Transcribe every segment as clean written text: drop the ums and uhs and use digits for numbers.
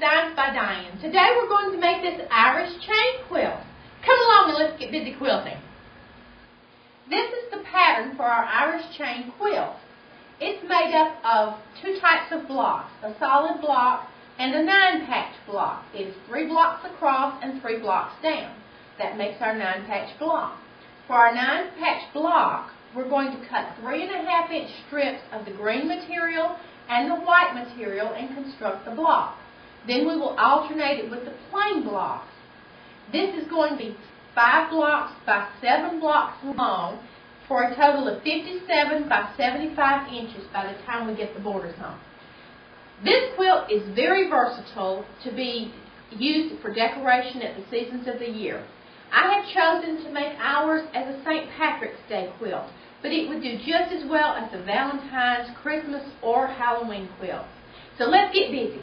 Designs by Diane. Today we're going to make this Irish chain quilt. Come along and let's get busy quilting. This is the pattern for our Irish chain quilt. It's made up of two types of blocks, a solid block and a 9-patch block. It's 3 blocks across and 3 blocks down. That makes our 9-patch block. For our 9-patch block, we're going to cut 3.5-inch strips of the green material and the white material and construct the block. Then we will alternate it with the plain blocks. This is going to be 5 blocks by 7 blocks long for a total of 57 by 75 inches by the time we get the borders on. This quilt is very versatile to be used for decoration at the seasons of the year. I have chosen to make ours as a St. Patrick's Day quilt, but it would do just as well as the Valentine's, Christmas, or Halloween quilts. So let's get busy.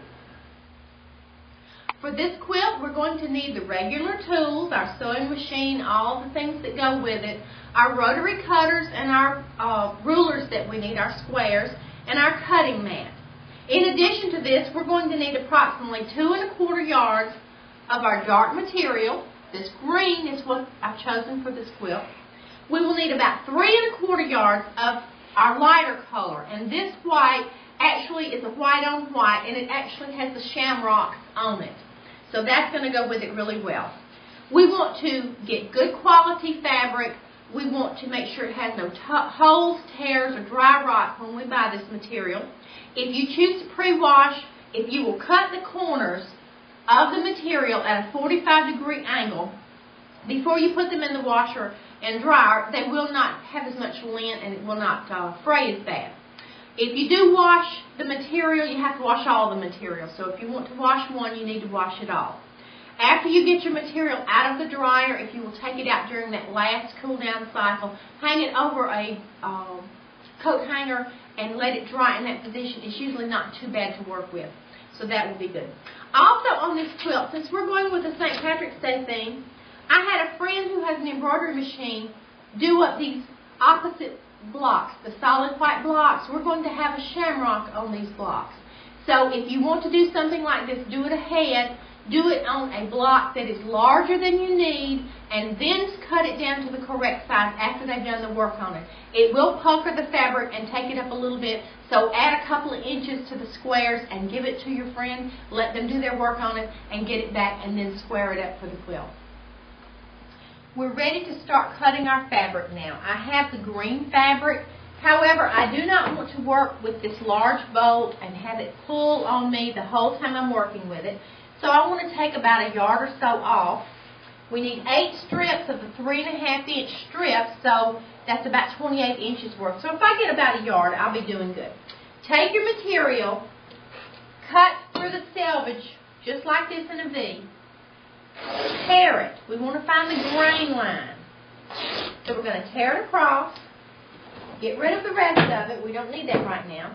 For this quilt, we're going to need the regular tools, our sewing machine, all the things that go with it, our rotary cutters and our rulers that we need, our squares, and our cutting mat. In addition to this, we're going to need approximately 2 1/4 yards of our dark material. This green is what I've chosen for this quilt. We will need about 3 1/4 yards of our lighter color, and this white actually is a white on white, and it actually has the shamrocks on it. So that's going to go with it really well. We want to get good quality fabric. We want to make sure it has no holes, tears, or dry rot when we buy this material. If you choose to pre-wash, if you will cut the corners of the material at a 45-degree angle before you put them in the washer and dryer, they will not have as much lint and it will not fray as bad. If you do wash the material, you have to wash all the material. So if you want to wash one, you need to wash it all. After you get your material out of the dryer, if you will take it out during that last cool down cycle, hang it over a coat hanger and let it dry in that position. It's usually not too bad to work with. So that will be good. Also on this quilt, since we're going with the St. Patrick's Day theme, I had a friend who has an embroidery machine do up these opposite blocks, the solid white blocks. We're going to have a shamrock on these blocks. So if you want to do something like this, do it ahead. Do it on a block that is larger than you need, and then cut it down to the correct size after they've done the work on it. It will pucker the fabric and take it up a little bit, so add a couple of inches to the squares and give it to your friend. Let them do their work on it and get it back, and then square it up for the quilt. We're ready to start cutting our fabric now. I have the green fabric. However, I do not want to work with this large bolt and have it pull on me the whole time I'm working with it. So I want to take about 1 yard or so off. We need 8 strips of the 3.5-inch strips, so that's about 28 inches worth. So if I get about 1 yard, I'll be doing good. Take your material, cut through the selvage, just like this in a V. Tear it. We want to find the grain line. So we're going to tear it across. Get rid of the rest of it. We don't need that right now.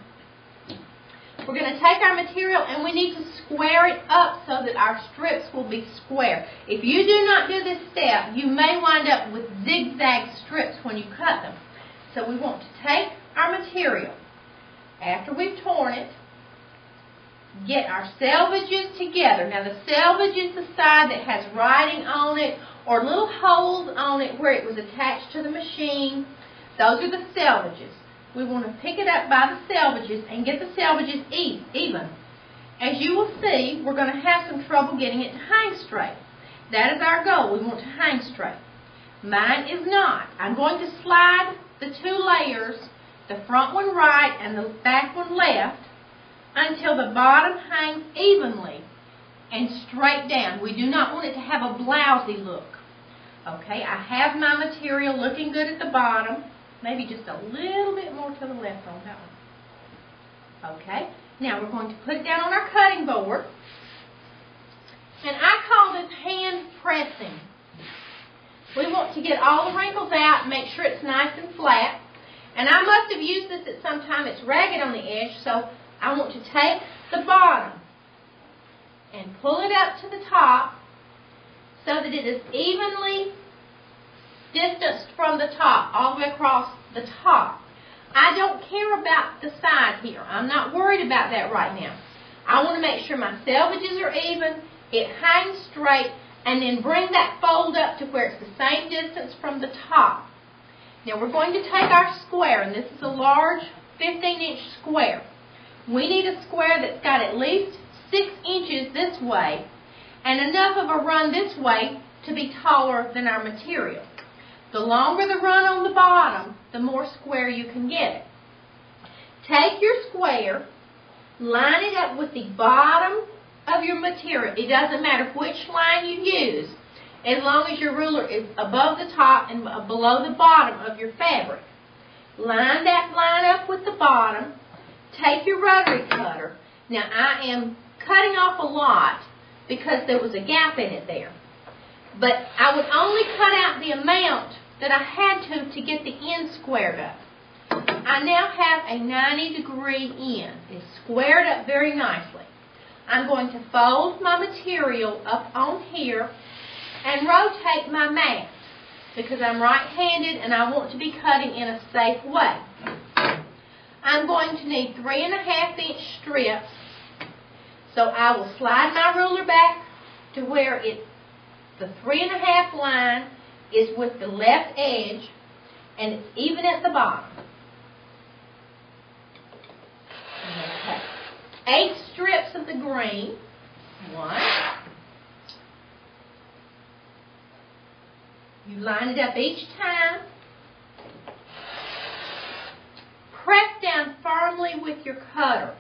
We're going to take our material and we need to square it up so that our strips will be square. If you do not do this step, you may wind up with zigzag strips when you cut them. So we want to take our material, after we've torn it, get our selvages together. Now the selvage is the side that has writing on it or little holes on it where it was attached to the machine. Those are the selvages. We want to pick it up by the selvages and get the selvages even. As you will see, we're going to have some trouble getting it to hang straight. That is our goal. We want to hang straight. Mine is not. I'm going to slide the 2 layers, the front one right and the back one left, until the bottom hangs evenly and straight down. We do not want it to have a blousy look. Okay, I have my material looking good at the bottom. Maybe just a little bit more to the left on that one. Okay, now we're going to put it down on our cutting board. And I call this hand pressing. We want to get all the wrinkles out and make sure it's nice and flat. And I must have used this at some time. It's ragged on the edge, so I want to take the bottom and pull it up to the top so that it is evenly distanced from the top, all the way across the top. I don't care about the side here. I'm not worried about that right now. I want to make sure my selvages are even, it hangs straight, and then bring that fold up to where it's the same distance from the top. Now we're going to take our square, and this is a large 15-inch square. We need a square that's got at least 6 inches this way and enough of a run this way to be taller than our material. The longer the run on the bottom, the more square you can get it. Take your square, line it up with the bottom of your material. It doesn't matter which line you use, as long as your ruler is above the top and below the bottom of your fabric. Line that line up with the bottom. Take your rotary cutter. Now I am cutting off a lot because there was a gap in it there. But I would only cut out the amount that I had to get the end squared up. I now have a 90-degree end. It's squared up very nicely. I'm going to fold my material up on here and rotate my mat because I'm right-handed and I want to be cutting in a safe way. I'm going to need 3.5-inch strips, so I will slide my ruler back to where the 3.5 line is with the left edge and it's even at the bottom. Okay. 8 strips of the green. 1. You line it up each time. Press down firmly with your cutter.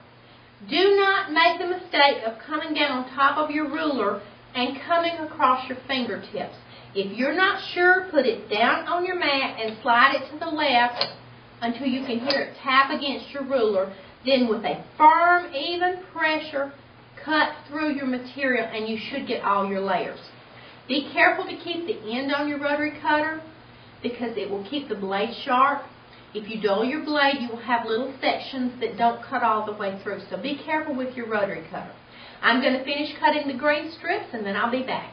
Do not make the mistake of coming down on top of your ruler and coming across your fingertips. If you're not sure, put it down on your mat and slide it to the left until you can hear it tap against your ruler. Then with a firm, even pressure, cut through your material and you should get all your layers. Be careful to keep the end on your rotary cutter because it will keep the blade sharp. If you dull your blade, you will have little sections that don't cut all the way through. So be careful with your rotary cutter. I'm going to finish cutting the green strips and then I'll be back.